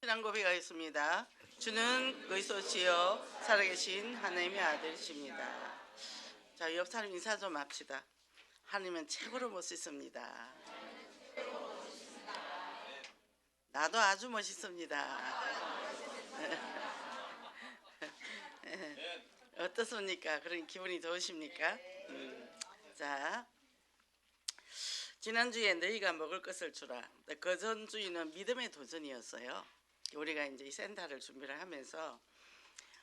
신앙 고백하겠습니다. 주는 그리스도시요 살아계신 하나님의 아들이십니다. 자, 옆 사람 인사 좀 합시다. 하나님은 최고로 멋있습니다. 나도 아주 멋있습니다. 어떻습니까? 그런 기분이 좋으십니까? 자, 지난주에 너희가 먹을 것을 주라. 그 전주에는 믿음의 도전이었어요. 우리가 이제 이 센터를 준비를 하면서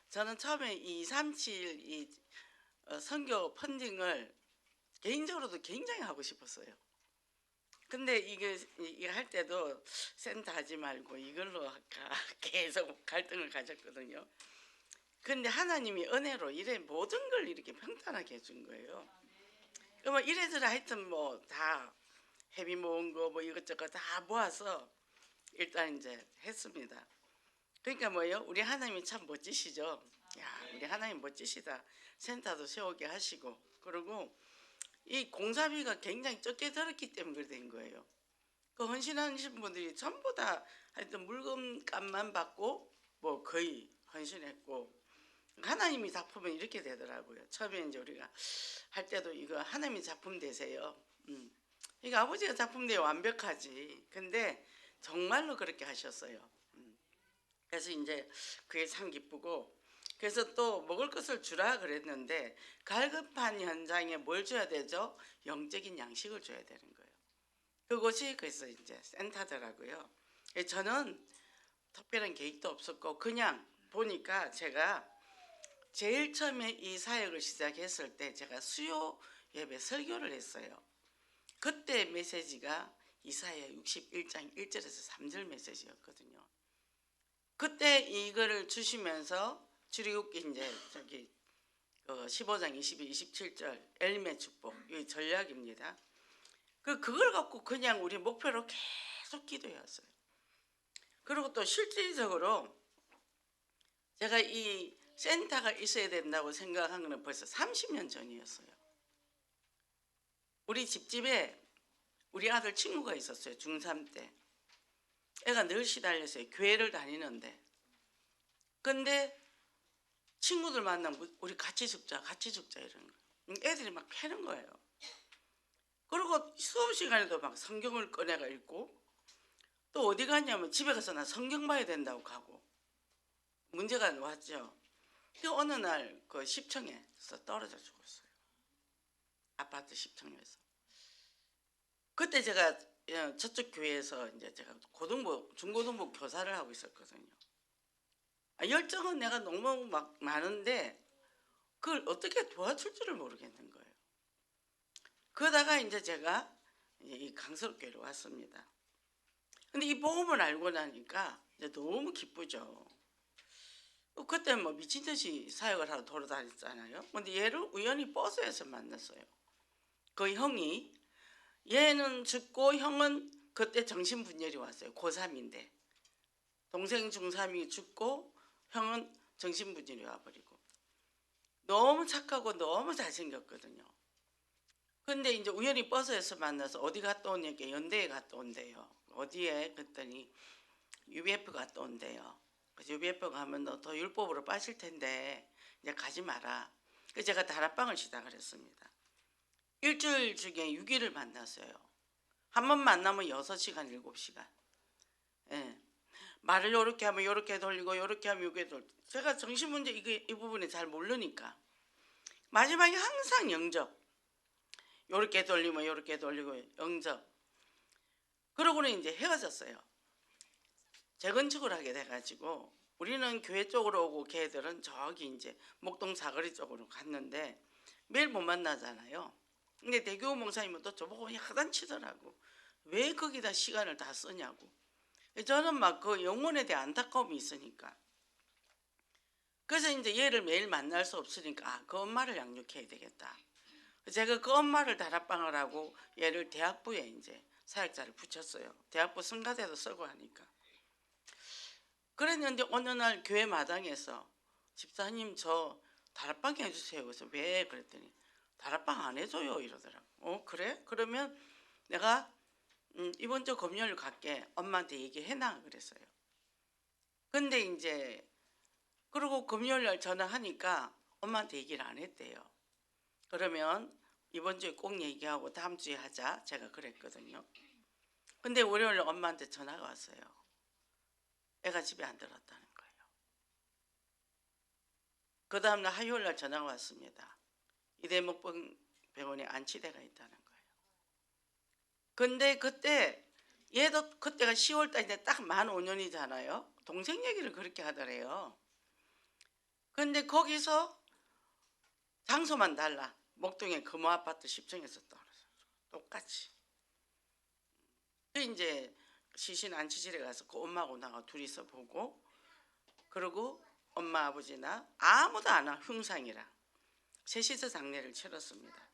저는 처음에 이 237 이 선교 펀딩을 개인적으로도 굉장히 하고 싶었어요. 근데 이게 할 때도 센터 하지 말고 이걸로 할까 계속 갈등을 가졌거든요. 근데 하나님이 은혜로 이래 모든 걸 이렇게 평탄하게 해준 거예요. 그러면 이래저래 하여튼 뭐 다 회비 모은 거 뭐 이것저것 다 모아서 일단 이제 했습니다. 그러니까 뭐예요? 우리 하나님이 참 멋지시죠. 야, 우리 하나님 멋지시다. 센터도 세우게 하시고, 그리고 이 공사비가 굉장히 적게 들었기 때문에 그렇게 된 거예요. 그 헌신하신 분들이 전부 다 하여튼 물건값만 받고 뭐 거의 헌신했고, 하나님이 작품은 이렇게 되더라고요. 처음에 이제 우리가 할 때도 이거 하나님이 작품 되세요. 그러니까 아버지가 작품 되어 완벽하지. 근데 정말로 그렇게 하셨어요. 그래서 이제 그게 참 기쁘고, 그래서 또 먹을 것을 주라 그랬는데 갈급한 현장에 뭘 줘야 되죠? 영적인 양식을 줘야 되는 거예요. 그것이 그래서 이제 센터더라고요. 저는 특별한 계획도 없었고 그냥 보니까 제가 제일 처음에 이 사역을 시작했을 때 제가 수요 예배 설교를 했어요. 그때 메시지가 이사야 61장 1절에서 3절 메시지였거든요. 그때 이거를 주시면서 출애굽기 이제 저기 15장 22, 27절 엘메 축복 이 전략입니다. 그걸 갖고 그냥 우리 목표로 계속 기도해왔어요. 그리고 또 실질적으로 제가 이 센터가 있어야 된다고 생각한 거는 벌써 30년 전이었어요. 우리 집집에 우리 아들 친구가 있었어요. 중3 때. 애가 늘 시달렸어요. 교회를 다니는데. 근데 친구들 만나면 우리 같이 죽자 이러는 거예요. 애들이 막 패는 거예요. 그리고 수업 시간에도 막 성경을 꺼내가 읽고, 또 어디 갔냐면 집에 가서 나 성경 봐야 된다고 가고. 문제가 왔죠. 그 어느 날 그 10층에서 떨어져 죽었어요. 아파트 10층에서. 그때 제가 저쪽 교회에서 이제 제가 고등부 중고등부 교사를 하고 있었거든요. 열정은 내가 너무 막 많은데 그걸 어떻게 도와줄 줄을 모르겠는 거예요. 그러다가 이제 제가 이 강서교회로 왔습니다. 근데 이 복음을 알고 나니까 이제 너무 기쁘죠. 그때 뭐 미친 듯이 사역을 하러 돌아다녔잖아요. 근데 얘를 우연히 버스에서 만났어요. 그 형이, 얘는 죽고 형은 그때 정신분열이 왔어요. 고3인데 동생 중3이 죽고 형은 정신분열이 와버리고, 너무 착하고 너무 잘생겼거든요. 근데 이제 우연히 버스에서 만나서 어디 갔다 오냐니까 연대에 갔다 온대요. 어디에? 그랬더니 UBF 갔다 온대요. 그래서 UBF 가면 너 더 율법으로 빠질 텐데 이제 가지 마라. 그래서 제가 다락방을 시작을 했습니다. 일주일 중에 6일을 만났어요. 한 번 만나면 6시간 7시간. 예. 말을 요렇게 하면 요렇게 돌리고 요렇게 하면 요렇게 돌리고, 제가 정신문제 이 부분에 잘 모르니까 마지막에 항상 영접, 요렇게 돌리면 요렇게 돌리고 영접. 그러고는 이제 헤어졌어요. 재건축을 하게 돼가지고 우리는 교회 쪽으로 오고 걔들은 저기 이제 목동 사거리 쪽으로 갔는데 매일 못 만나잖아요. 근데 대교 목사님은 또 저보고 야단치더라고. 왜 거기다 시간을 다 쓰냐고. 저는 막 그 영혼에 대한 안타까움이 있으니까. 그래서 이제 얘를 매일 만날 수 없으니까 그 엄마를 양육해야 되겠다. 제가 그 엄마를 다락방을 하고 얘를 대학부에 이제 사역자를 붙였어요. 대학부 성가대도 쓰고 하니까. 그랬는데 어느 날 교회 마당에서 집사님 저 다락방 해주세요. 그래서 왜? 그랬더니 다락방 안 해줘요 이러더라고. 그래? 그러면 내가 이번 주 금요일 갈게. 엄마한테 얘기해놔 그랬어요. 근데 이제 그리고 금요일 날 전화하니까 엄마한테 얘기를 안 했대요. 그러면 이번 주에 꼭 얘기하고 다음 주에 하자. 제가 그랬거든요. 근데 월요일 날 엄마한테 전화가 왔어요. 애가 집에 안 들었다는 거예요. 그 다음날 화요일 날 전화가 왔습니다. 이대목병 병원에 안치대가 있다는 거예요. 근데 그때 얘도 그때가 10월 달인데 딱 만 5년이잖아요. 동생 얘기를 그렇게 하더래요. 근데 거기서 장소만 달라. 목동의 금호 아파트 10층에서 똑같이. 그 이제 시신 안치실에 가서 그 엄마하고 나가 둘이서 보고, 그리고 엄마 아버지나 아무도 안 와. 흉상이라 셋이서 장례를 치렀습니다.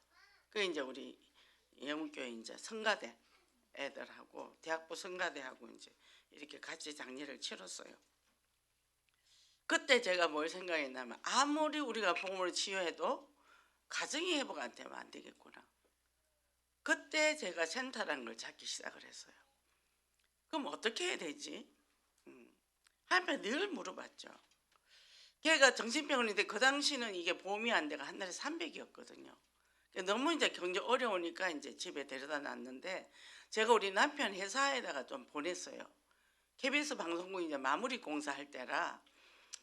그 이제 우리 영국교회 이제 성가대 애들하고 대학부 성가대하고 이제 이렇게 같이 장례를 치렀어요. 그때 제가 뭘 생각했냐면 아무리 우리가 복음을 치유해도 가정이 회복 안 되면 안 되겠구나. 그때 제가 센터라는 걸 찾기 시작을 했어요. 그럼 어떻게 해야 되지? 한편 늘 물어봤죠. 걔가 정신병원인데 그 당시는 이게 보험이 안 돼가 한 달에 300이었거든요. 너무 이제 경제 어려우니까 이제 집에 데려다 놨는데 제가 우리 남편 회사에다가 좀 보냈어요. KBS 방송국 이제 마무리 공사할 때라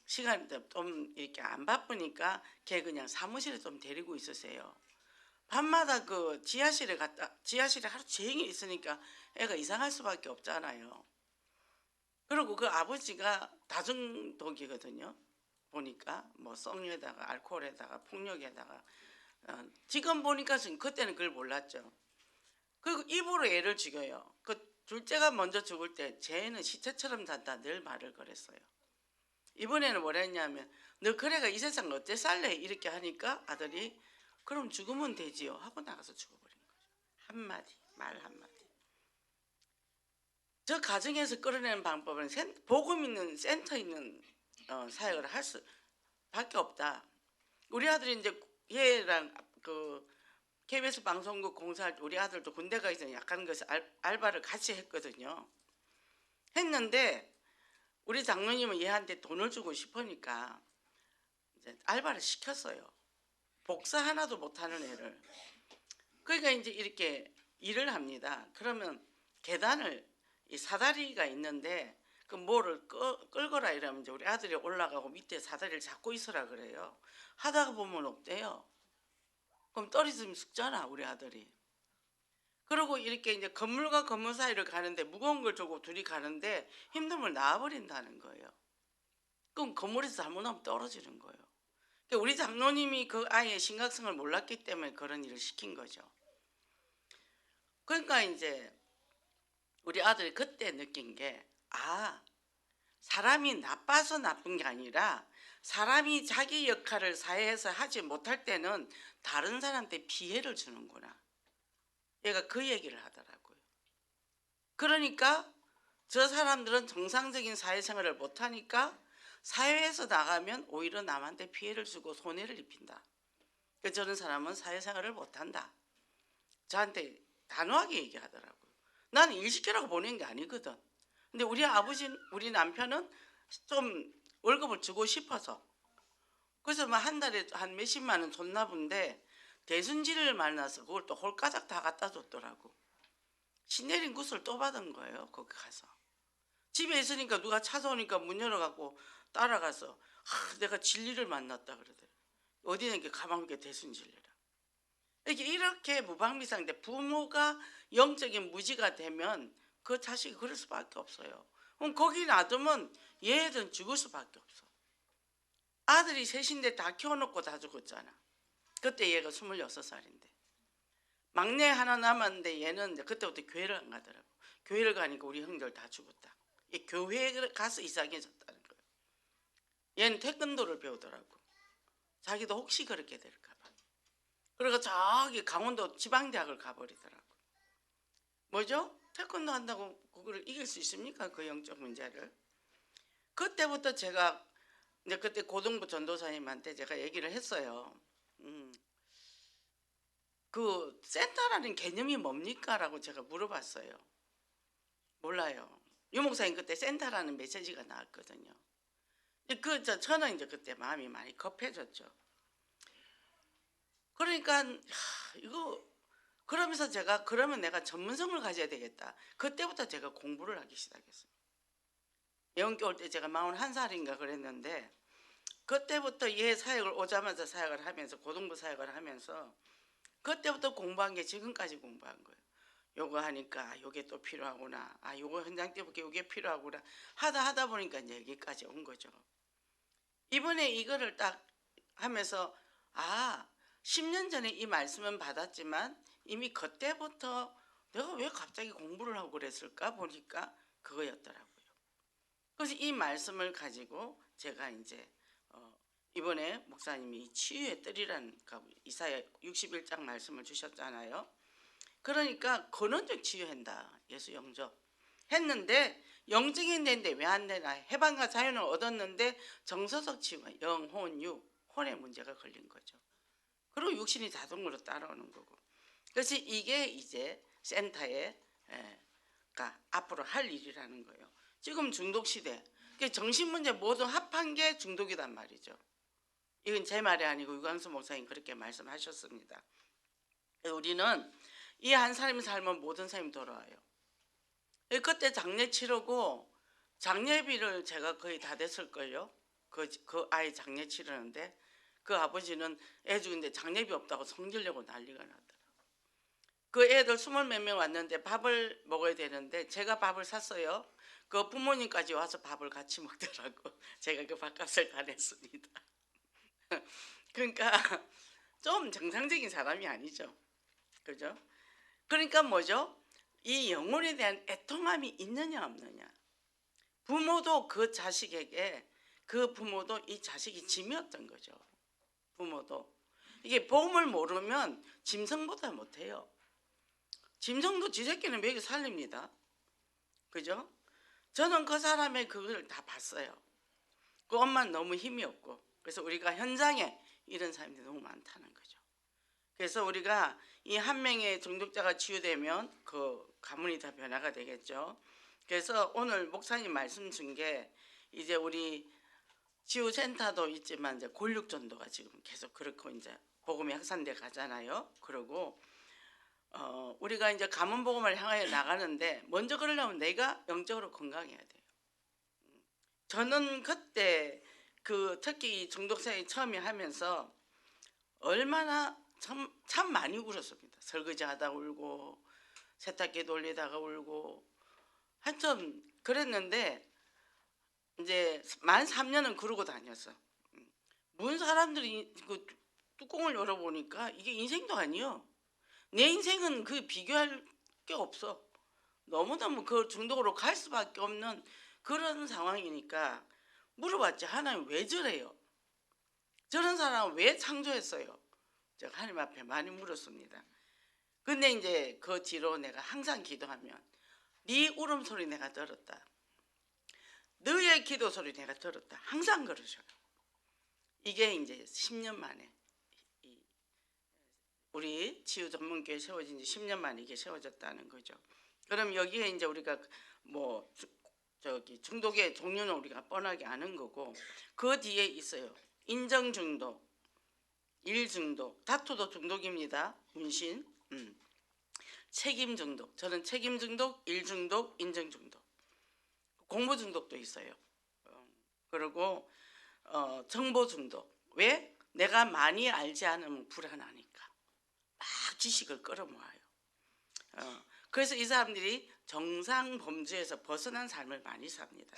시간이 좀 이렇게 안 바쁘니까 걔 그냥 사무실에 좀 데리고 있으세요. 밤마다 그 지하실에 하루 종일 있으니까 애가 이상할 수밖에 없잖아요. 그리고 그 아버지가 다중독이거든요. 보니까 뭐 썸에다가 알코올에다가 폭력에다가 지금 보니까 그때는 그걸 몰랐죠. 그리고 입으로 애를 죽여요. 그 둘째가 먼저 죽을 때 쟤는 시체처럼 산다 늘 말을 그랬어요. 이번에는 뭐라 했냐면 너 그래가 이 세상 어때 살래? 이렇게 하니까 아들이 그럼 죽으면 되지요 하고 나가서 죽어버린 거죠. 한마디 말 한마디. 저 가정에서 끌어내는 방법은 복음 있는 센터 있는 사역을 할 수밖에 없다. 우리 아들이 이제 얘랑 그 KBS 방송국 공사할 때 우리 아들도 군대 가 있어서 약간 그 알바를 같이 했거든요. 했는데 우리 장로님은 얘한테 돈을 주고 싶으니까 이제 알바를 시켰어요. 복사 하나도 못하는 애를. 그러니까 이제 이렇게 일을 합니다. 그러면 계단을 이 사다리가 있는데 그 뭐를 끌거라 이러면 이제 우리 아들이 올라가고 밑에 사다리를 잡고 있으라 그래요. 하다가 보면 없대요. 그럼 떨어지면 죽잖아 우리 아들이. 그리고 이렇게 이제 건물과 건물 사이를 가는데 무거운 걸 주고 둘이 가는데 힘듦을 놔버린다는 거예요. 그럼 건물에서 잘못하면 떨어지는 거예요. 그러니까 우리 장로님이 그 아이의 심각성을 몰랐기 때문에 그런 일을 시킨 거죠. 그러니까 이제 우리 아들이 그때 느낀 게 사람이 나빠서 나쁜 게 아니라 사람이 자기 역할을 사회에서 하지 못할 때는 다른 사람한테 피해를 주는구나. 얘가 그 얘기를 하더라고요. 그러니까 저 사람들은 정상적인 사회생활을 못하니까 사회에서 나가면 오히려 남한테 피해를 주고 손해를 입힌다. 저런 사람은 사회생활을 못한다. 저한테 단호하게 얘기하더라고요. 나는 일 시키라고 보낸 게 아니거든. 근데 우리 남편은 좀 월급을 주고 싶어서 그래서 막 한 달에 한 몇십만 원 줬나 본데 대순지를 만나서 그걸 또 홀가닥 다 갖다 줬더라고. 신내린 구슬 또 받은 거예요. 거기 가서. 집에 있으니까 누가 찾아오니까 문 열어갖고 따라가서 내가 진리를 만났다 그러더라고요. 어디는 이렇게 가방 속에 대순진리라. 이렇게 무방비상인데 부모가 영적인 무지가 되면 그 자식이 그럴 수밖에 없어요. 그럼 거기 놔두면 얘들은 죽을 수밖에 없어. 아들이 셋인데 다 키워놓고 다 죽었잖아. 그때 얘가 26살인데. 막내 하나 남았는데 얘는 그때부터 교회를 안 가더라고. 교회를 가니까 우리 형들 다 죽었다. 교회에 가서 이상해졌다는 거예요. 얘는 태권도를 배우더라고. 자기도 혹시 그렇게 될까 봐. 그러고 저기 강원도 지방대학을 가버리더라고. 뭐죠? 태권도 한다고 그걸 이길 수 있습니까? 그 영적 문제를. 그때부터 제가 이제 그때 고등부 전도사님한테 제가 얘기를 했어요. 그 센터라는 개념이 뭡니까? 라고 제가 물어봤어요. 몰라요. 유 목사님 그때 센터라는 메시지가 나왔거든요. 저는 이제 그때 마음이 많이 급해졌죠. 그러니까 이거 그러면서 제가 그러면 내가 전문성을 가져야 되겠다. 그때부터 제가 공부를 하기 시작했어요. 예원교 올 때 제가 41살인가 그랬는데 그때부터 예 사역을 오자마자 사역을 하면서 고등부 사역을 하면서 그때부터 공부한 게 지금까지 공부한 거예요. 요거 하니까 요게 또 필요하구나. 아 요거 현장 때 볼게 요게 필요하구나. 하다 보니까 이제 여기까지 온 거죠. 이번에 이거를 딱 하면서 10년 전에 이 말씀은 받았지만 이미 그때부터 내가 왜 갑자기 공부를 하고 그랬을까 보니까 그거였더라고요. 그래서 이 말씀을 가지고 제가 이제 이번에 목사님이 치유의 뜰이라는 이사야 61장 말씀을 주셨잖아요. 그러니까 근원적 치유한다. 예수 영접 했는데 영적인 데인데 왜 안 되나. 해방과 자유는 얻었는데 정서적 치유가 영혼, 혼의 문제가 걸린 거죠. 그리고 육신이 자동으로 따라오는 거고. 그래서 이게 이제 센터에 앞으로 할 일이라는 거예요. 지금 중독 시대. 정신 문제 모두 합한 게 중독이란 말이죠. 이건 제 말이 아니고 유광수 목사님 그렇게 말씀하셨습니다. 우리는 이 한 사람이 살면 모든 사람이 돌아와요. 그때 장례 치르고 장례비를 제가 거의 다 됐을걸요. 그 아이 장례 치르는데 그 아버지는 애 죽인데 장례비 없다고 성질내고 난리가 나더라고요. 그 애들 20몇 명 왔는데 밥을 먹어야 되는데 제가 밥을 샀어요. 그 부모님까지 와서 밥을 같이 먹더라고. 제가 그 밥값을 다 냈습니다. 그러니까 좀 정상적인 사람이 아니죠. 그죠? 그러니까 뭐죠? 이 영혼에 대한 애통함이 있느냐 없느냐. 부모도 그 자식에게 그 부모도 이 자식이 짐이었던 거죠. 부모도. 이게 복음을 모르면 짐승보다 못해요. 짐승도 지 새끼는 먹여 살립니다. 그죠? 저는 그 사람의 그걸 다 봤어요. 그 엄마는 너무 힘이 없고. 그래서 우리가 현장에 이런 사람들이 너무 많다는 거죠. 그래서 우리가 이 한 명의 중독자가 치유되면 그 가문이 다 변화가 되겠죠. 그래서 오늘 목사님 말씀 준 게 이제 우리 치유센터도 있지만 이제 골육전도가 지금 계속 그렇고 이제 복음이 확산돼 가잖아요. 그리고 우리가 이제 가문 복음을 향하여 나가는데 먼저 그러려면 내가 영적으로 건강해야 돼요. 저는 그때 특히 중독사에 처음에 하면서 얼마나 참 많이 울었습니다. 설거지하다 울고 세탁기 돌리다가 울고 한참 그랬는데 이제 만 3년은 그러고 다녔어. 문 사람들이 그 뚜껑을 열어보니까 이게 인생도 아니요. 내 인생은 그 비교할 게 없어. 너무너무 그 중독으로 갈 수밖에 없는 그런 상황이니까 물어봤지. 하나님 왜 저래요? 저런 사람은 왜 창조했어요? 제가 하나님 앞에 많이 물었습니다. 근데 이제 그 뒤로 내가 항상 기도하면 네 울음소리 내가 들었다. 너의 기도소리 내가 들었다. 항상 그러셔요. 이게 이제 10년 만에 우리 치유 전문교회 세워진 지 10년 만에 이게 세워졌다는 거죠. 그럼 여기에 이제 우리가 뭐 중독의 종류는 우리가 뻔하게 아는 거고 그 뒤에 있어요. 인정 중독, 일 중독, 다투도 중독입니다. 문신. 책임 중독. 저는 책임 중독, 일 중독, 인정 중독. 공부 중독도 있어요. 그리고 정보 중독. 왜? 내가 많이 알지 않으면 불안하니까 막 지식을 끌어모아요. 그래서 이 사람들이 정상 범주에서 벗어난 삶을 많이 삽니다.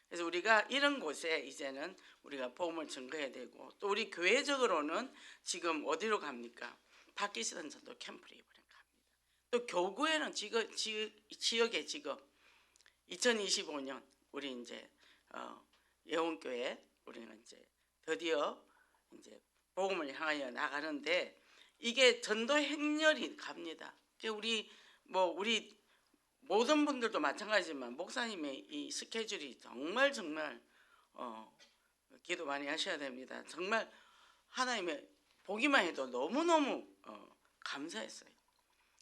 그래서 우리가 이런 곳에 이제는 우리가 복음을 증거해야 되고 또 우리 교회적으로는 지금 어디로 갑니까? 파키스탄 전도 캠프를 이번에 갑니다. 또 교구에는 지역에 지금 2025년 우리 이제 예원교회 우리는 이제 드디어 이제 복음을 향하여 나가는데 이게 전도 행렬이 갑니다. 우리 모든 분들도 마찬가지지만 목사님의 이 스케줄이 정말 기도 많이 하셔야 됩니다. 정말 하나님의 보기만 해도 너무너무 감사했어요.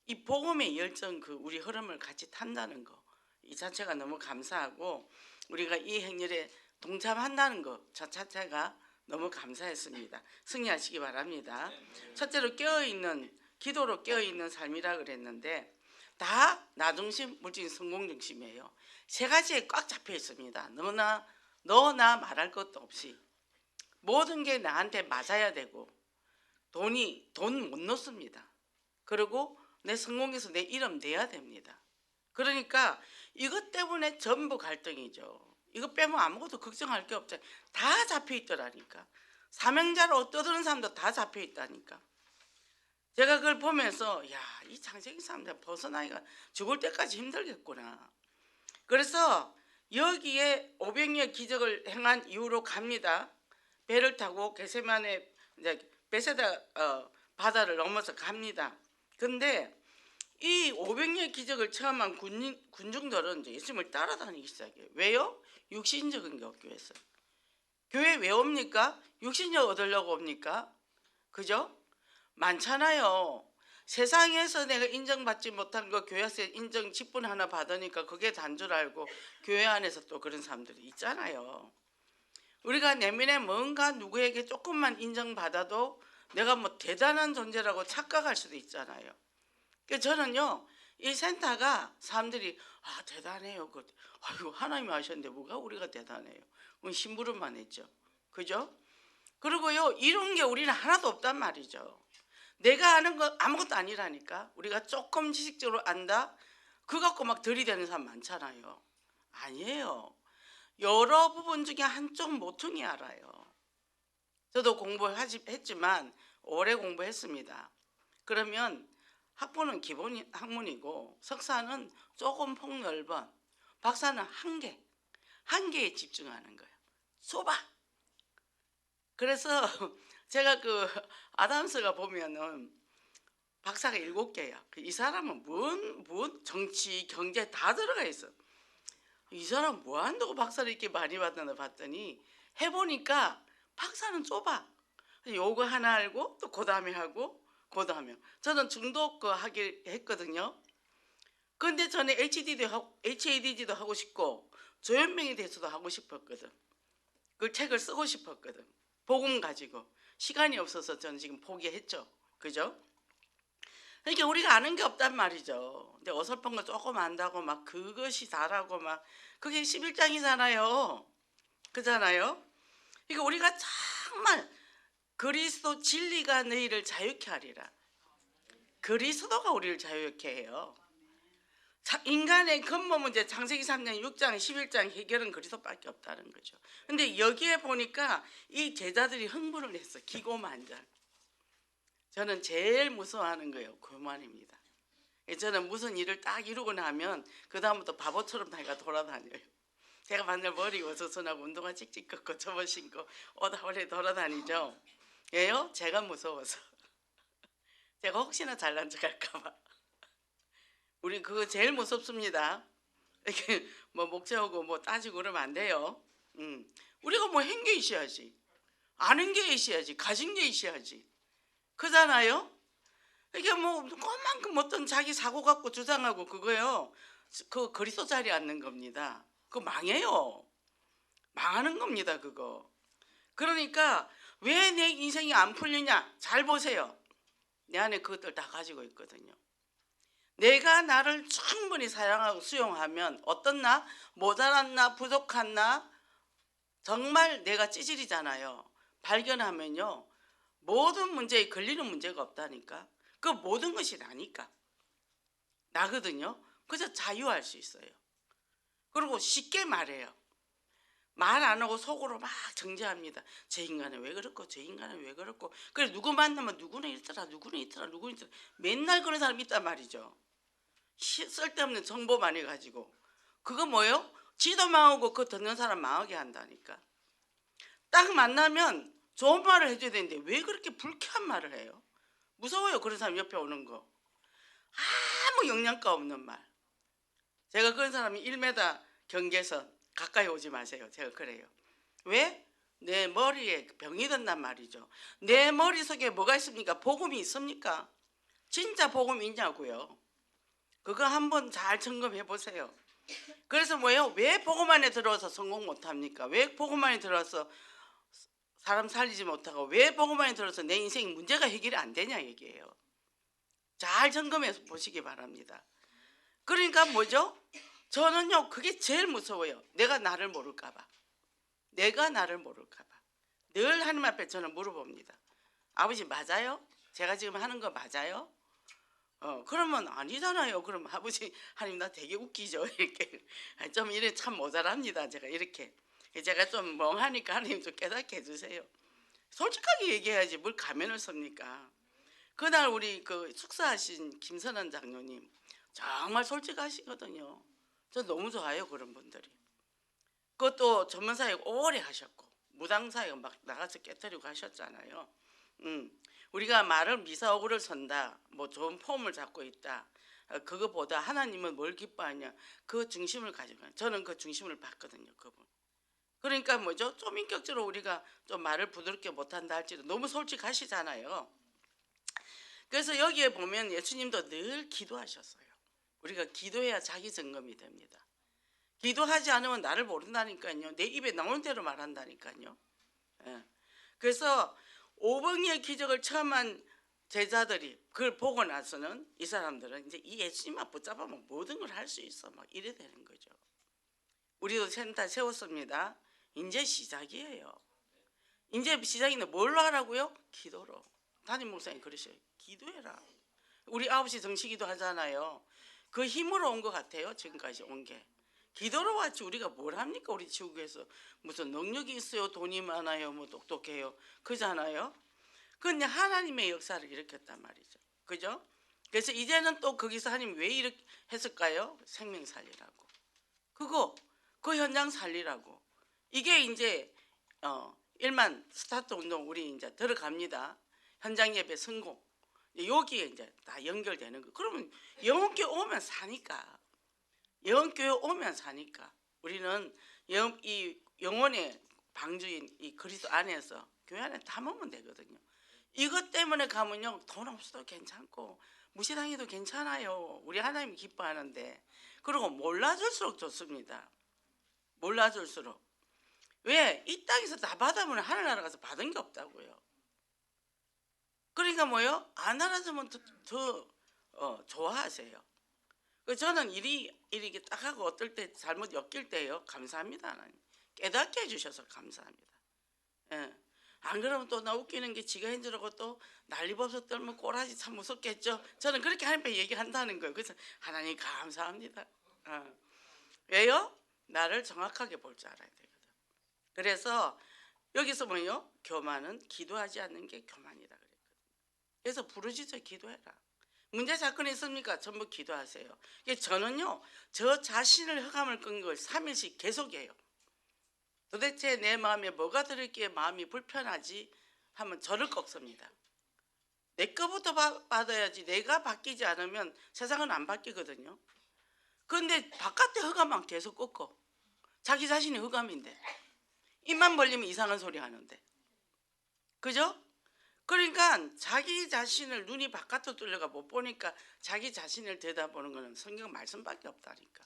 이 복음의 열정 우리 흐름을 같이 탄다는 거 이 자체가 너무 감사하고 우리가 이 행렬에 동참한다는 것 저 자체가 너무 감사했습니다. 승리하시기 바랍니다. 첫째로 깨어있는 기도로 깨어있는 삶이라 그랬는데 다 나 중심, 물질 성공 중심이에요. 세 가지에 꽉 잡혀 있습니다. 너나 말할 것도 없이 모든 게 나한테 맞아야 되고 돈 못 넣습니다. 그리고 내 성공해서 내 이름 내야 됩니다. 그러니까 이것 때문에 전부 갈등이죠. 이거 빼면 아무것도 걱정할 게 없잖아요. 다 잡혀 있더라니까. 사명자로 떠드는 사람도 다 잡혀 있다니까. 제가 그걸 보면서 야, 이 창세기 사람들 벗어나기가 죽을 때까지 힘들겠구나. 그래서 여기에 500여 기적을 행한 이후로 갑니다. 배를 타고 게세마네 이제 베세다 바다를 넘어서 갑니다. 근데 이 500여 기적을 체험한 군중들은 이제 예수님을 따라다니기 시작해요. 왜요? 육신적인 게 없기 위해서. 교회 왜 옵니까? 육신적 얻으려고 옵니까? 그죠? 많잖아요. 세상에서 내가 인정받지 못한 거 교회에서 인정 직분 하나 받으니까 그게 단 줄 알고 교회 안에서 또 그런 사람들이 있잖아요. 우리가 내면에 뭔가 누구에게 조금만 인정받아도 내가 뭐 대단한 존재라고 착각할 수도 있잖아요. 그래서 저는요, 이 센터가 사람들이 대단해요. 아이고 하나님이 하셨는데 뭐가 우리가 대단해요. 심부름만 했죠. 그죠? 그리고요, 이런 게 우리는 하나도 없단 말이죠. 내가 아는 거 아무것도 아니라니까. 우리가 조금 지식적으로 안다? 그거 갖고 막 들이대는 사람 많잖아요. 아니에요. 여러 부분 중에 한쪽 모퉁이 알아요. 저도 공부했지만 오래 공부했습니다. 그러면 학부는 기본 학문이고 석사는 조금 폭넓은, 박사는 한 개에 집중하는 거예요. 좁아. 그래서 제가 그 아담스가 보면은 박사가 7개야. 이 사람은 뭔 정치, 경제 다 들어가 있어. 이 사람 뭐 한다고 박사를 이렇게 많이 받나 봤더니 해보니까 박사는 좁아. 요거 하나 알고 또 그 다음에 하고 그 다음에 저는 중독 하기 했거든요. 근데 저는 HAD도 하고 싶고 조현명에 대해서도 하고 싶었거든. 그 책을 쓰고 싶었거든. 복음 가지고. 시간이 없어서 저는 지금 포기했죠. 그죠? 그러니까 우리가 아는 게 없단 말이죠. 근데 어설픈 거 조금 안다고 막 그것이 다라고 막 그게 11장이잖아요. 그잖아요. 그러니까 우리가 정말 그리스도 진리가 너희를 자유케 하리라. 그리스도가 우리를 자유케 해요. 인간의 근본 문제 창세기 3장 6장 11장 해결은 그리스도밖에 없다는 거죠. 근데 여기에 보니까 이 제자들이 흥분을 했어. 기고만장. 저는 제일 무서워하는 거예요. 교만입니다. 저는 무슨 일을 딱 이루고 나면 그 다음부터 바보처럼 다니가 돌아다녀요. 제가 맨날 머리 어수선하고 운동화 찍찍 걷고 접어 신고 오다오래 돌아다니죠. 왜요? 제가 무서워서. 제가 혹시나 잘난 척 할까 봐. 우리 그거 제일 무섭습니다. 이렇게 뭐 목재하고 뭐 따지고 그러면 안 돼요. 우리가 뭐 한 게 있어야지. 아는 게 있어야지. 가진 게 있어야지. 그잖아요. 이게 뭐 그만큼 어떤 자기 사고 갖고 주장하고 그거요. 그 그리스도 자리에 앉는 겁니다. 그거 망해요. 망하는 겁니다. 그거. 그러니까 왜 내 인생이 안 풀리냐? 잘 보세요. 내 안에 그것들 다 가지고 있거든요. 내가 나를 충분히 사랑하고 수용하면 어떤 나? 모자란 나? 부족한 나? 정말 내가 찌질이잖아요. 발견하면요. 모든 문제에 걸리는 문제가 없다니까. 그 모든 것이 나니까. 나거든요. 그래서 자유할 수 있어요. 그리고 쉽게 말해요. 말 안 하고 속으로 막 정죄합니다. 저 인간은 왜 그렇고 저 인간은 왜 그렇고. 그래 누구 만나면 누구는 있더라 누구는 있더라 누구는 있더라. 맨날 그런 사람 있단 말이죠. 쓸데없는 정보 많이 가지고. 그거 뭐예요? 지도 망하고 그거 듣는 사람 망하게 한다니까. 딱 만나면 좋은 말을 해줘야 되는데 왜 그렇게 불쾌한 말을 해요? 무서워요. 그런 사람 옆에 오는 거. 아무 영양가 없는 말. 제가 그런 사람이 1m 경계선 가까이 오지 마세요. 제가 그래요. 왜? 내 머리에 병이 든단 말이죠. 내 머릿속에 뭐가 있습니까? 복음이 있습니까? 진짜 복음이 있냐고요. 그거 한번 잘 점검해 보세요. 그래서 뭐예요? 왜 복음만에 들어와서 성공 못합니까? 왜 복음만에 들어와서 사람 살리지 못하고 왜 복음만에 들어서 내 인생 문제가 해결이 안 되냐 얘기예요. 잘 점검해서 보시기 바랍니다. 그러니까 뭐죠? 저는요 그게 제일 무서워요. 내가 나를 모를까 봐. 내가 나를 모를까 봐. 늘 하나님 앞에 저는 물어봅니다. 아버지 맞아요? 제가 지금 하는 거 맞아요? 그러면 아니잖아요. 그럼 아버지 하나님 나 되게 웃기죠. 이렇게 좀 이래 참 모자랍니다. 제가 이렇게 제가 좀 멍하니까 하나님 좀 깨닫게 해주세요. 솔직하게 얘기해야지 뭘 가면을 씁니까? 그날 우리 그 축사하신 김선한 장로님 정말 솔직하시거든요. 저 너무 좋아요 그런 분들이. 그것도 전문사역 오래 하셨고 무당사역 막 나가서 깨뜨리고 하셨잖아요. 우리가 말을 미사오구를 선다, 뭐 좋은 폼을 잡고 있다. 그거보다 하나님은 뭘 기뻐하냐 그 중심을 가지고 저는 그 중심을 봤거든요 그분. 그러니까 뭐죠? 좀 인격적으로 우리가 좀 말을 부드럽게 못한다 할지도 너무 솔직하시잖아요. 그래서 여기에 보면 예수님도 늘 기도하셨어요. 우리가 기도해야 자기 점검이 됩니다. 기도하지 않으면 나를 모른다니까요. 내 입에 나오는 대로 말한다니까요. 예. 그래서 오병이의 기적을 처음 한 제자들이 그걸 보고 나서는 이 사람들은 이제 이 예수님만 붙잡으면 모든 걸 할 수 있어 막 이래 되는 거죠. 우리도 센터 세웠습니다. 이제 시작이에요. 이제 시작인데 뭘로 하라고요? 기도로. 담임 목사님 그러셔요. 기도해라. 우리 9시 정시기도 하잖아요. 그 힘으로 온 것 같아요. 지금까지 온 게. 기도로 왔지 우리가 뭘 합니까? 우리 지구에서 무슨 능력이 있어요? 돈이 많아요? 뭐 똑똑해요? 그잖아요. 근데 하나님의 역사를 일으켰단 말이죠. 그죠? 그래서 이제는 또 거기서 하나님 왜 이렇게 했을까요? 생명 살리라고. 그 현장 살리라고. 이게 이제 1만 스타트 운동 우리 이제 들어갑니다. 현장 예배 성공. 여기에 이제 다 연결되는 거. 그러면 영혼교회 오면 사니까. 영혼교회 오면 사니까. 우리는 이 영혼의 방주인 이 그리스도 안에서 교회 안에 담으면 되거든요. 이것 때문에 가면요 돈 없어도 괜찮고 무시당해도 괜찮아요. 우리 하나님이 기뻐하는데. 그리고 몰라줄수록 좋습니다. 몰라줄수록. 왜? 이 땅에서 다 받으면 하늘나라 가서 받은 게 없다고요. 그러니까 뭐요? 안 알아주면 더 좋아하세요. 저는 일이 이렇게 딱 하고 어떨 때 잘못 엮일 때요 감사합니다. 하나님. 깨닫게 해주셔서 감사합니다. 예. 안 그러면 또 나 웃기는 게 지가 한 줄 알고 또 난리법석 떨면 꼬라지 참 무섭겠죠. 저는 그렇게 하나님께 얘기한다는 거예요. 그래서 하나님 감사합니다. 왜요? 나를 정확하게 볼 줄 알아야 되거든. 그래서 여기서 뭐요? 교만은 기도하지 않는 게 교만이다 그랬거든요. 그래서 부르짖어 기도해라. 문제 사건이 있습니까? 전부 기도하세요. 저는요 저 자신을 흑암을 끈 걸 3일씩 계속해요. 도대체 내 마음에 뭐가 들었기에 마음이 불편하지 하면 저를 꺾습니다. 내 거부터 받아야지. 내가 바뀌지 않으면 세상은 안 바뀌거든요. 그런데 바깥에 흑암만 계속 꺾어. 자기 자신이 흑암인데 입만 벌리면 이상한 소리 하는데. 그죠? 그러니까 자기 자신을 눈이 바깥으로 뚫려가 못 보니까 자기 자신을 들여다보는 거는 성경 말씀밖에 없다니까.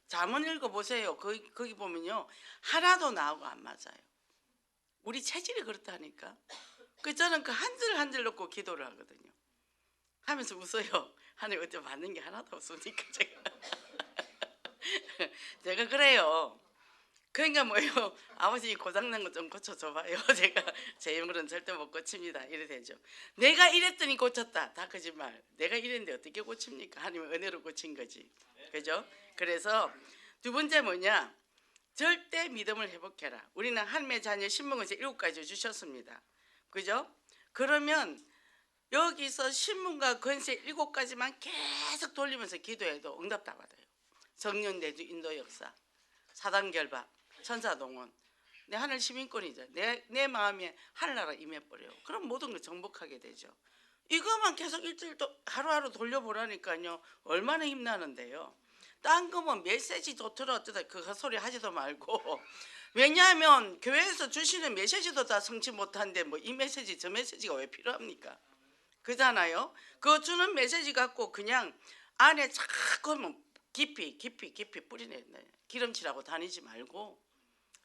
잠언 읽어보세요. 거기 보면요 하나도 나하고 안 맞아요. 우리 체질이 그렇다니까. 저는 그 한 줄 한 줄 놓고 기도를 하거든요. 하면서 웃어요. 하나님 어째 받는 게 하나도 없으니까 제가 그래요. 그러니까 뭐예요? 아버지 고장난 거 좀 고쳐줘봐요. 제가 제 영으로는 절대 못 고칩니다. 이래 되죠. 내가 이랬더니 고쳤다. 다 거짓말. 내가 이랬는데 어떻게 고칩니까? 하나님의 은혜로 고친 거지. 그죠? 그래서 두 번째 뭐냐? 절대 믿음을 회복해라. 우리는 하나님의 자녀 신문권세 7가지 주셨습니다. 그죠? 그러면 여기서 신문과 권세 7가지만 계속 돌리면서 기도해도 응답 다 받아요. 성령 내주 인도 역사, 사단 결박, 천사 동원. 내 하늘 시민권이죠. 내 마음에 하늘나라 임해버려요. 그럼 모든 걸 정복하게 되죠. 이것만 계속 일주일 하루하루 돌려보라니까요. 얼마나 힘나는데요. 딴 거면 메시지 좋더라 어쩌다 그 헛소리 하지도 말고. 왜냐하면 교회에서 주시는 메시지도 다 성취 못한데 뭐 이 메시지 저 메시지가 왜 필요합니까? 그잖아요. 그 주는 메시지 갖고 그냥 안에 자꾸 깊이 뿌리내야 돼. 기름칠하고 다니지 말고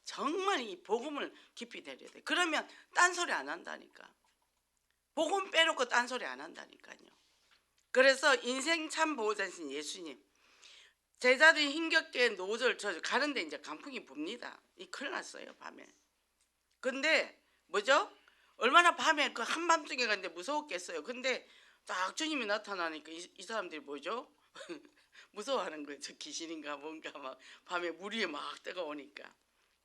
정말 이 복음을 깊이 내려야 돼. 그러면 딴소리 안 한다니까. 복음 빼놓고 딴소리 안 한다니까요. 그래서 인생 참 보호자신 예수님, 제자들이 힘겹게 노절 저 가는데 이제 강풍이 붑니다. 이 큰일 났어요, 밤에. 근데 뭐죠? 얼마나 밤에 그 한밤중에 갔는데 무서웠겠어요. 근데 딱 주님이 나타나니까 이 사람들이 뭐죠? 무서워하는 거예요. 저 귀신인가 뭔가 막 밤에 물 위에 막 뜨거우니까.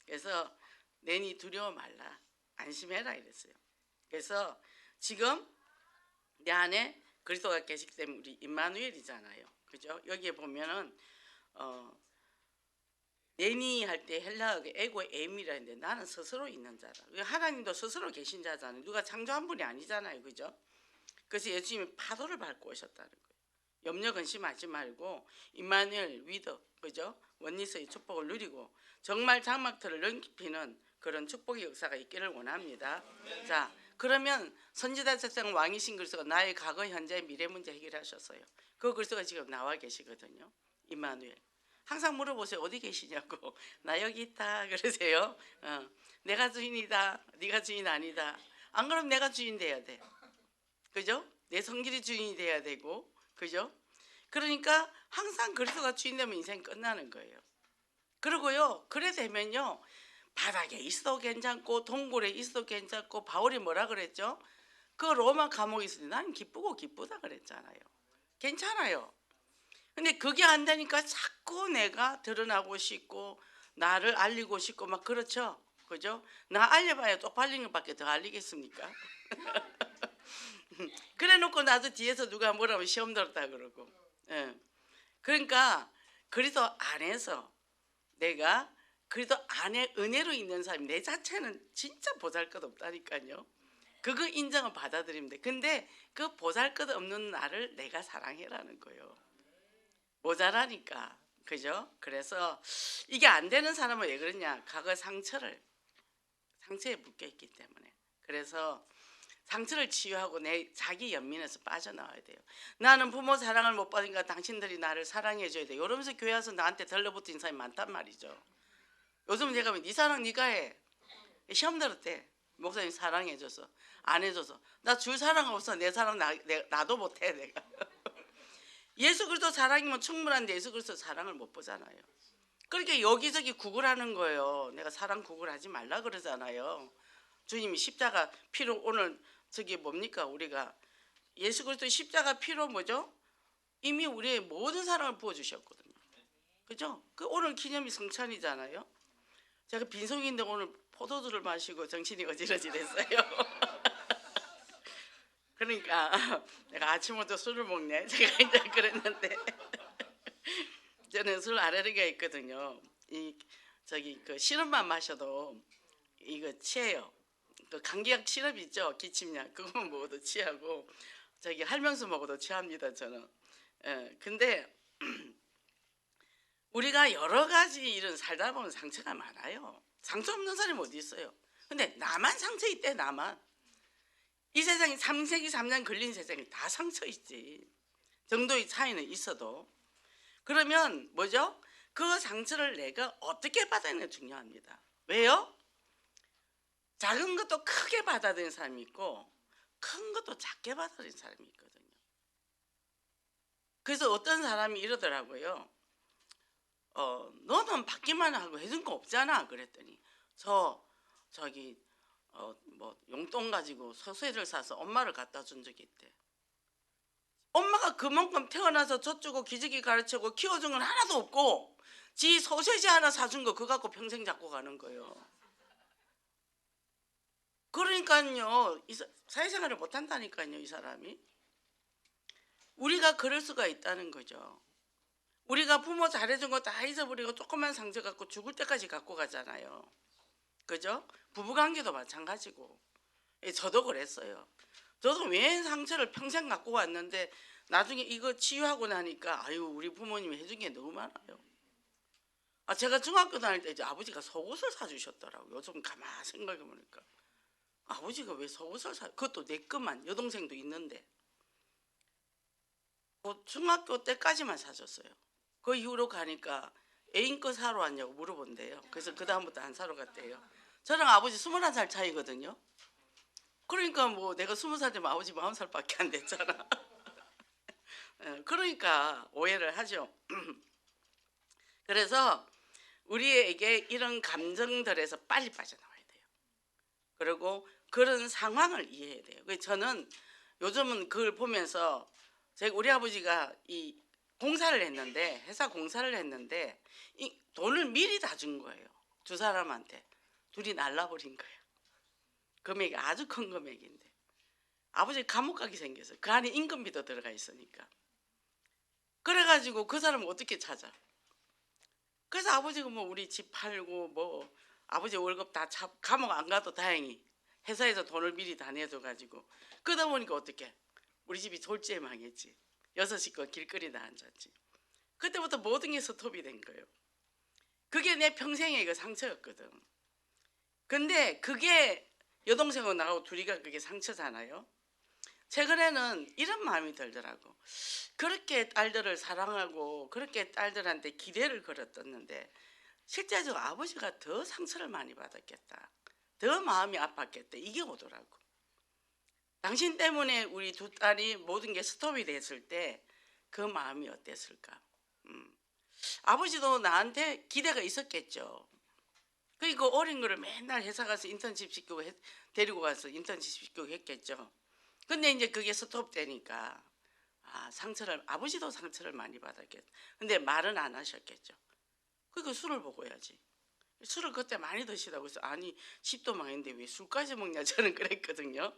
그래서 내니 두려워 말라, 안심해라 이랬어요. 그래서 지금 내 안에 그리스도가 계시기 때문에 우리 임마누엘이잖아요. 그죠? 여기에 보면은 내니 할 때 헬라어 에고 에임이라 했는데 나는 스스로 있는 자다. 하나님도 스스로 계신 자잖아요. 누가 창조한 분이 아니잖아요. 그죠? 그래서 예수님이 파도를 밟고 오셨다는 거예요. 염려 근심하지 말고 임마누엘 위더, 그죠? 원리스의 축복을 누리고 정말 장막틀을 넘기는 그런 축복의 역사가 있기를 원합니다. 자, 그러면 선지자 책상 왕이신 그리스도가 나의 과거, 현재, 미래 문제 해결하셨어요. 그 그리스도가 지금 나와 계시거든요. 임마누엘. 항상 물어보세요. 어디 계시냐고. 나 여기 있다 그러세요. 내가 주인이다. 네가 주인 아니다. 안 그러면 내가 주인 돼야 돼. 그죠? 내 성질이 주인이 돼야 되고, 그죠? 그러니까 항상 그리스도가 주인 되면 인생 끝나는 거예요. 그리고요, 그래 되면요, 바닥에 있어도 괜찮고 동굴에 있어도 괜찮고, 바울이 뭐라 그랬죠? 그 로마 감옥에 있을 때 나는 기쁘고 기쁘다 그랬잖아요. 괜찮아요. 근데 그게 안 되니까 자꾸 내가 드러나고 싶고 나를 알리고 싶고 막 그렇죠. 그죠? 나 알려봐야 쪽팔린 것밖에 더 알리겠습니까? 그래 놓고 나도 뒤에서 누가 뭐라면 시험 들었다 그러고. 예. 그러니까 그리스도 안에서 내가 그리스도 안에 은혜로 있는 사람이 내 자체는 진짜 보잘것없다니까요. 그거 인정을 받아들이면 돼. 근데 그 보잘것없는 나를 내가 사랑해라는 거예요. 모자라니까. 그죠? 그래서 이게 안 되는 사람은 왜 그러냐? 과거 상처에 묶여 있기 때문에. 그래서 상처를 치유하고 내 자기 연민에서 빠져나와야 돼요. 나는 부모 사랑을 못 받으니까 당신들이 나를 사랑해 줘야 돼. 이러면서 교회 와서 나한테 덜러붙은 사람이 많단 말이죠. 요즘 제가 네 사랑 네가 해. 시험 들었대. 목사님 사랑해 줘서 안 해줘서. 나 줄 사랑 없어. 내 사랑 나도 못해 내가. 예수 그리스도 사랑이면 충분한데 예수 그리스도 사랑을 못 보잖아요. 그러니까 여기저기 구걸하는 거예요. 내가 사랑 구걸하지 말라 그러잖아요. 주님이 십자가 피로 오늘 저기 뭡니까? 우리가 예수 그리스도의 십자가 피로 뭐죠? 이미 우리의 모든 사랑을 부어주셨거든요. 그죠? 그 오늘 기념이 성찬이잖아요. 제가 빈속인데 오늘 포도주를 마시고 정신이 어지러지랬어요. 그러니까 내가 아침부터 술을 먹네. 제가 이제 그랬는데 저는 술 알레르기가 있거든요. 이 저기 그 시럽만 마셔도 이거 취해요. 그 감기약 시럽 있죠, 기침약. 그거만 먹어도 취하고 저기 할명수 먹어도 취합니다 저는. 근데 우리가 여러 가지 일은 살다 보면 상처가 많아요. 상처 없는 사람이 어디 있어요? 근데 나만 상처 있대. 나만. 이 세상에 3세기 3년 걸린 세상에 다 상처 있지. 정도의 차이는 있어도. 그러면 뭐죠? 그 상처를 내가 어떻게 받아내는 게 중요합니다. 왜요? 작은 것도 크게 받아들이는 사람이 있고 큰 것도 작게 받아들이는 사람이 있거든요. 그래서 어떤 사람이 이러더라고요. 너는 받기만 하고 해준 거 없잖아. 그랬더니 저기 뭐 용돈 가지고 소세지를 사서 엄마를 갖다 준 적이 있대. 엄마가 그만큼 태어나서 젖주고 기저귀 가르치고 키워준 건 하나도 없고 지 소세지 하나 사준 거 그거 갖고 평생 잡고 가는 거예요. 그러니까요, 사회생활을 못한다니까요, 이 사람이. 우리가 그럴 수가 있다는 거죠. 우리가 부모 잘해준 거 다 잊어버리고 조그만 상처 갖고 죽을 때까지 갖고 가잖아요. 그죠? 부부관계도 마찬가지고. 저도 그랬어요. 저도 왜 상처를 평생 갖고 왔는데 나중에 이거 치유하고 나니까 아유 우리 부모님이 해준 게 너무 많아요. 제가 중학교 다닐 때 이제 아버지가 속옷을 사주셨더라고요. 요즘 가만히 생각해보니까 아버지가 왜 속옷을 그것도 내 것만, 여동생도 있는데 중학교 때까지만 사줬어요. 그 이후로 가니까 애인 거 사러 왔냐고 물어본대요. 그래서 그 다음부터 안 사러 갔대요. 저랑 아버지 21살 차이거든요. 그러니까 뭐 내가 20살 되면 아버지 40살밖에 안 됐잖아. 그러니까 오해를 하죠. 그래서 우리에게 이런 감정들에서 빨리 빠져나와야 돼요. 그리고 그런 상황을 이해해야 돼요. 그래서 저는 요즘은 그걸 보면서 우리 아버지가 이 공사를 했는데, 회사 공사를 했는데 이 돈을 미리 다 준 거예요. 두 사람한테. 둘이 날라버린 거예요. 금액이 아주 큰 금액인데 아버지 감옥 가게 생겼어요. 그 안에 임금비도 들어가 있으니까. 그래가지고 그 사람을 어떻게 찾아? 그래서 아버지가 뭐 우리 집 팔고 뭐 아버지 월급 다 감옥 안 가도 다행히 회사에서 돈을 미리 다 내줘가지고, 그러다 보니까 어떻게 우리 집이 졸지에 망했지. 6식구 길거리에 다 앉았지. 그때부터 모든 게 스톱이 된 거예요. 그게 내 평생의 그 상처였거든. 근데 그게 여동생하고 나하고 둘이가 그게 상처잖아요. 최근에는 이런 마음이 들더라고. 그렇게 딸들을 사랑하고 그렇게 딸들한테 기대를 걸었었는데 실제적으로 아버지가 더 상처를 많이 받았겠다, 더 마음이 아팠겠다, 이게 오더라고. 당신 때문에 우리 두 딸이 모든 게 스톱이 됐을 때 그 마음이 어땠을까. 아버지도 나한테 기대가 있었겠죠. 그리고 어린 거를 맨날 회사 가서 인턴십 시키고 데리고 가서 인턴십 시키고 했겠죠. 근데 이제 그게 스톱되니까 아버지도 상처를 많이 받았겠죠. 근데 말은 안 하셨겠죠. 그러니까 술을 먹어야지. 술을 그때 많이 드시다고 해서 아니 집도 망했는데 왜 술까지 먹냐, 저는 그랬거든요.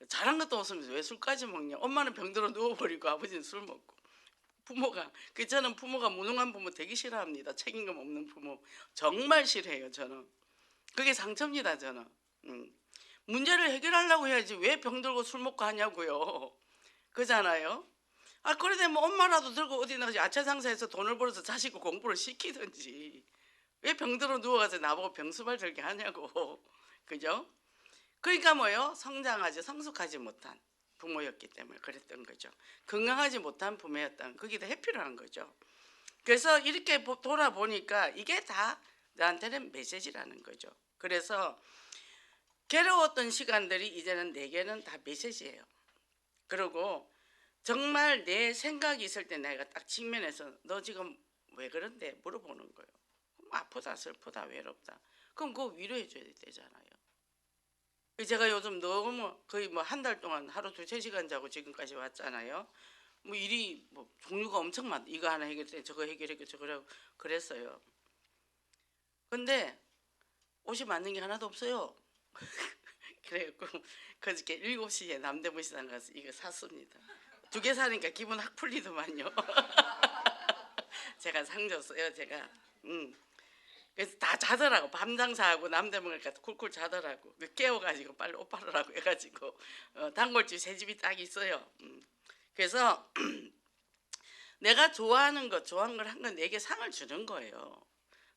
잘한 것도 없으면서 왜 술까지 먹냐. 엄마는 병들어 누워버리고 아버지는 술 먹고. 부모가, 저는 부모가 무능한 부모 되게 싫어합니다. 책임감 없는 부모 정말 싫어해요. 저는 그게 상처입니다. 저는 문제를 해결하려고 해야지 왜 병들고 술 먹고 하냐고요. 그잖아요. 그래도 뭐 엄마라도 들고 어디 나가지 야채 장사해서 돈을 벌어서 자식을 공부를 시키든지 왜 병들어 누워가서 나보고 병수발 들게 하냐고. 그죠? 그러니까 뭐요? 성숙하지 못한 부모였기 때문에 그랬던 거죠. 건강하지 못한 부모였다는, 그게 더 해피한 거죠. 그래서 이렇게 돌아보니까 이게 다 나한테는 메시지라는 거죠. 그래서 괴로웠던 시간들이 이제는 내게는 다 메시지예요. 그리고 정말 내 생각이 있을 때 내가 딱 직면해서 너 지금 왜 그런데 물어보는 거예요. 아프다, 슬프다, 외롭다. 그럼 그거 위로해 줘야 되잖아요. 제가 요즘 너무 거의 뭐 한 달 동안 하루 2-3시간 자고 지금까지 왔잖아요. 뭐 일이 뭐 종류가 엄청 많. 이거 하나 해결돼, 저거 해결해, 저거 하고 그랬어요. 근데 옷이 맞는 게 하나도 없어요. 그래갖고 그저께 7시에 남대문 시장 가서 이거 샀습니다. 2개 사니까 기분 확 풀리더만요. 제가 상 줬어요. 제가. 그래서 다 자더라고. 밤 장사하고 남대문을 가서 쿨쿨 자더라고. 깨워가지고 빨리 옷 팔으라고 해가지고 단골집 새 집이 딱 있어요. 그래서 내가 좋아하는 걸 한 건 내게 상을 주는 거예요.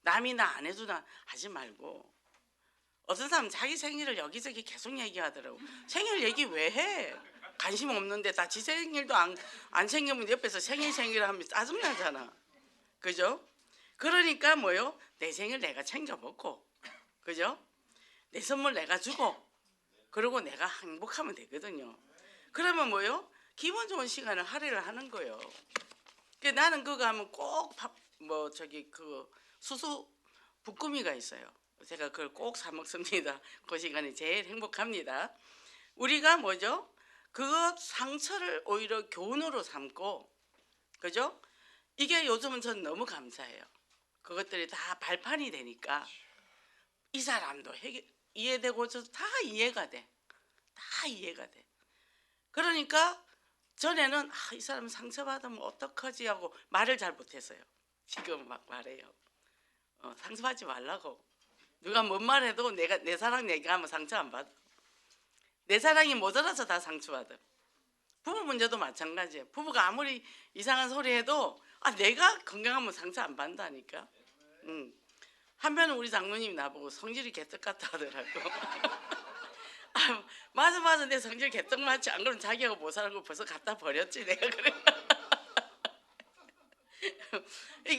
남이 나 안 해주나 하지 말고. 어떤 사람은 자기 생일을 여기저기 계속 얘기하더라고. 생일 얘기 왜 해? 관심 없는데 다 지 생일도 안 챙기면 옆에서 생일 하면 짜증나잖아. 그죠? 그러니까 뭐요? 내 생일 내가 챙겨 먹고, 그죠? 내 선물 내가 주고, 그리고 내가 행복하면 되거든요. 그러면 뭐요? 기분 좋은 시간을 할애를 하는 거예요. 나는 그거 하면 꼭 그 수수 부꾸미가 있어요. 제가 그걸 꼭 사 먹습니다. 그 시간이 제일 행복합니다. 우리가 뭐죠? 그 상처를 오히려 교훈으로 삼고, 그죠? 이게 요즘은 전 너무 감사해요. 그것들이 다 발판이 되니까 이 사람도 이해되고 다 이해가 돼. 다 이해가 돼. 그러니까 전에는 이 사람 상처받으면 어떡하지 하고 말을 잘 못했어요. 지금 막 말해요. 상처받지 말라고. 누가 뭔 말해도 내 사랑 얘기하면 상처 안 받아. 내 사랑이 모자라서 다 상처받아. 부부 문제도 마찬가지예요. 부부가 아무리 이상한 소리 해도 내가 건강하면 상처 안 받는다니까. 한편은 우리 장모님이 나보고 성질이 개떡 같다 하더라고. 맞아 내 성질 개떡 맞지. 안 그러면 자기하고 못 사는 거 벌써 갖다 버렸지 내가. 그래.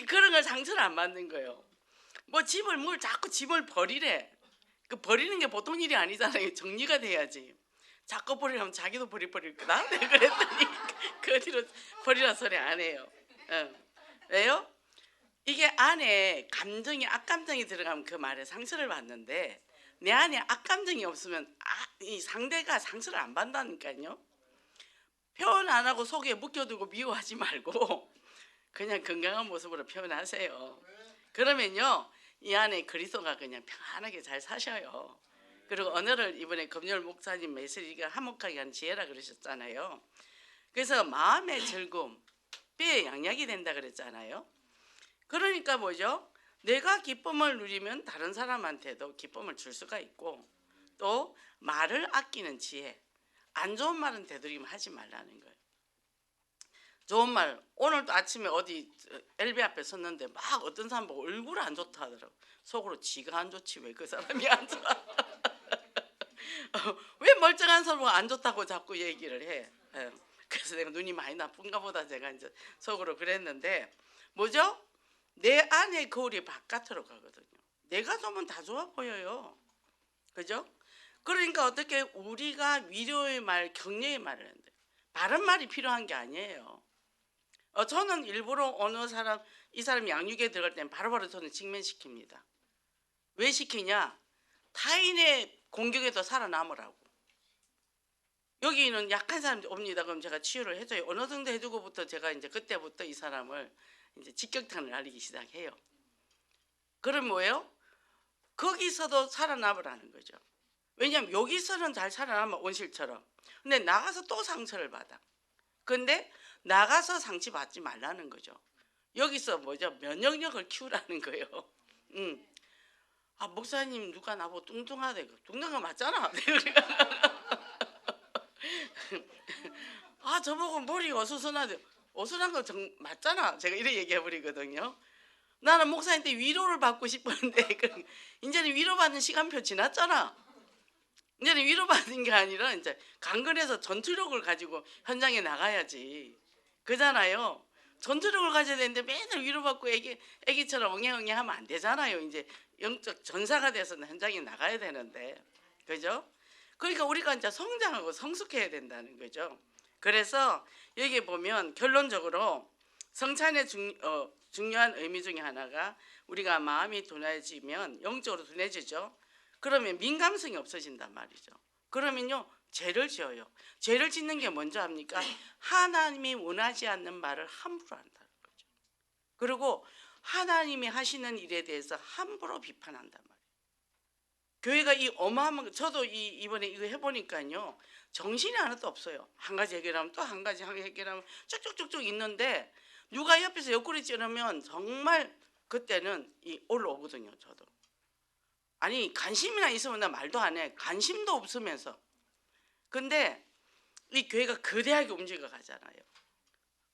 그런 걸 상처를 안 받는 거예요. 뭐 뭘 자꾸 짐을 버리래. 그 버리는 게 보통 일이 아니잖아요. 정리가 돼야지. 자꾸 버리려면 자기도 버릴 거다. 내가 그랬더니 그 뒤로 버리라 소리 안 해요. 왜요? 이게 안에 감정이 악감정이 들어가면 그 말에 상처를 받는데 내 안에 악감정이 없으면 이 상대가 상처를 안 받는다니까요. 표현 안 하고 속에 묵혀두고 미워하지 말고 그냥 건강한 모습으로 표현하세요. 그러면요 이 안에 그리스도가 그냥 편안하게 잘 사셔요. 그리고 언어를 이번에 금요일 목사님 메시지가 화목하게 하는 지혜라 그러셨잖아요. 그래서 마음의 즐거움, 뼈의 양약이 된다 그랬잖아요. 그러니까 뭐죠? 내가 기쁨을 누리면 다른 사람한테도 기쁨을 줄 수가 있고 또 말을 아끼는 지혜. 안 좋은 말은 되도록이면 하지 말라는 거예요. 좋은 말, 오늘도 아침에 어디 엘베 앞에 섰는데 막 어떤 사람 보고 얼굴 안 좋다 하더라고. 속으로 지가 안 좋지 왜 그 사람이 안 좋아. 왜 멀쩡한 사람 보고 안 좋다고 자꾸 얘기를 해. 그래서 내가 눈이 많이 나쁜가 보다 제가 이제 속으로 그랬는데 뭐죠? 내 안의 거울이 바깥으로 가거든요. 내가 좋으면 다 좋아 보여요. 그죠? 그러니까 어떻게 우리가 위로의 말, 격려의 말을 하는데 바른 말이 필요한 게 아니에요. 저는 일부러 어느 사람, 이 사람 양육에 들어갈 때는 바로바로 저는 직면시킵니다. 왜 시키냐? 타인의 공격에도 살아남으라고. 여기는 약한 사람이 옵니다. 그럼 제가 치유를 해줘요. 어느 정도 해주고부터 제가 이제 그때부터 이 사람을 이제 직격탄을 날리기 시작해요. 그럼 뭐예요? 거기서도 살아남으라는 거죠. 왜냐하면 여기서는 잘 살아남아 온실처럼. 근데 나가서 또 상처를 받아. 근데 나가서 상처받지 말라는 거죠. 여기서 뭐죠? 면역력을 키우라는 거예요. 아 목사님 누가 나보고 뚱뚱하대. 뚱뚱한 거 맞잖아. 아 저보고 머리 어수선하대. 어수선한 거 맞잖아. 제가 이렇게 얘기해 버리거든요. 나는 목사님한테 위로를 받고 싶었는데 이제는 위로받는 시간표 지났잖아. 이제는 위로받는 게 아니라 이제 강건해서 전투력을 가지고 현장에 나가야지. 그잖아요. 전투력을 가져야 되는데 맨날 위로받고 애기처럼 엉행엉행 하면 안 되잖아요. 이제 영적 전사가 돼서 현장에 나가야 되는데. 그죠? 그러니까 우리가 이제 성장하고 성숙해야 된다는 거죠. 그래서 여기 보면 결론적으로 성찬의 중요한 의미 중에 하나가 우리가 마음이 둔해지면 영적으로 둔해지죠. 그러면 민감성이 없어진단 말이죠. 그러면요 죄를 지어요. 죄를 짓는 게 먼저 합니까? 하나님이 원하지 않는 말을 함부로 한다는 거죠. 그리고 하나님이 하시는 일에 대해서 함부로 비판한단 말이에요. 교회가 이 어마어마한, 저도 이번에 이거 해보니까요 정신이 하나도 없어요. 한 가지 해결하면 또 한 가지 해결하면 쭉쭉쭉쭉 있는데 누가 옆에서 옆구리 찌르면 정말 그때는 올라오거든요. 저도 아니 관심이나 있으면 나 말도 안 해. 관심도 없으면서. 근데 이 교회가 거대하게 움직여 가잖아요.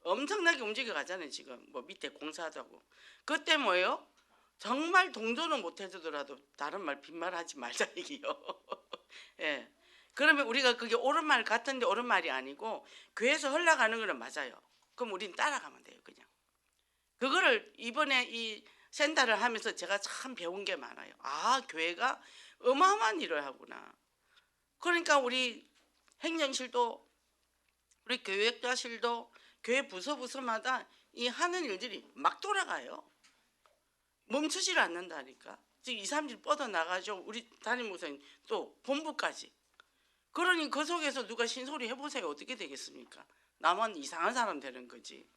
엄청나게 움직여 가잖아요. 지금 뭐 밑에 공사도 하고. 그때 뭐예요? 정말 동조는 못 해주더라도 다른 말 빈말하지 말자 얘기요. 예. 그러면 우리가 그게 옳은 말 같은데 옳은 말이 아니고 교회에서 흘러가는 거는 맞아요. 그럼 우린 따라가면 돼요. 그냥. 그거를 이번에 이 센터를 하면서 제가 참 배운 게 많아요. 아 교회가 어마어마한 일을 하구나. 그러니까 우리 행정실도 우리 교육자실도 교회 부서마다 이 하는 일들이 막 돌아가요. 멈추질 않는다니까. 지금 2, 3일 뻗어나가죠. 우리 담임 목사님 또 본부까지. 그러니 그 속에서 누가 신소리 해보세요. 어떻게 되겠습니까? 나만 이상한 사람 되는 거지.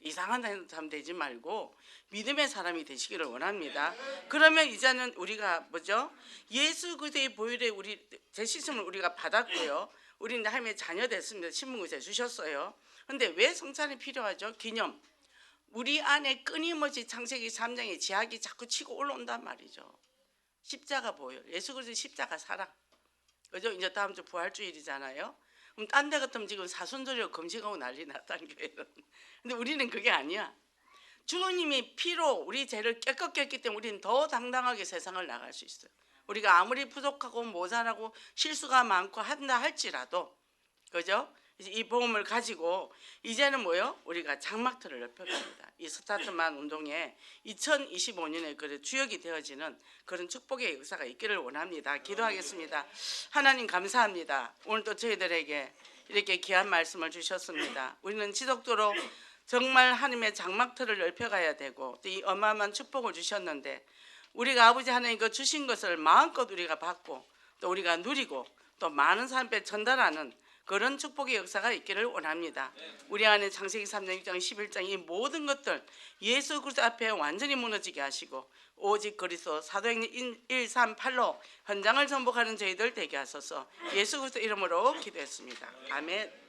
이상한 사람 되지 말고 믿음의 사람이 되시기를 원합니다. 그러면 이제는 우리가 뭐죠? 예수 그리스도의 보혈에 우리 제시씀을 우리가 받았고요. 우리는 하나님의 자녀 됐습니다. 신분구제 주셨어요. 근데 왜 성찬이 필요하죠? 기념. 우리 안에 끊임없이 창세기 3장에 제약이 자꾸 치고 올라온단 말이죠. 십자가 보혈. 예수 그리스도의 십자가 사랑. 그죠? 이제 다음 주 부활주일이잖아요. 그럼 딴 데 같으면 지금 사순절이고 금식하고 난리 났다는 교회는. 근데 우리는 그게 아니야. 주님이 피로 우리 죄를 깨끗게 했기 때문에 우리는 더 당당하게 세상을 나갈 수 있어요. 우리가 아무리 부족하고 모자라고 실수가 많고 한다 할지라도 그죠? 이제 이 복음을 가지고 이제는 뭐요? 우리가 장막틀을 넓혀갑니다. 이 스타트만 운동에 2025년에 그 주역이 되어지는 그런 축복의 역사가 있기를 원합니다. 기도하겠습니다. 하나님 감사합니다. 오늘 또 저희들에게 이렇게 귀한 말씀을 주셨습니다. 우리는 지속적으로 정말 하나님의 장막틀을 넓혀가야 되고 또 이 어마어마한 축복을 주셨는데 우리가 아버지 하나님 그 주신 것을 마음껏 우리가 받고 또 우리가 누리고 또 많은 사람께 전달하는 그런 축복의 역사가 있기를 원합니다. 우리 안에 창세기 3장 6장 11장 이 모든 것들 예수 그리스도 앞에 완전히 무너지게 하시고 오직 그리스도 사도행전 138로 현장을 전복하는 저희들 되게 하소서. 예수 그리스도 이름으로 기도했습니다. 아멘.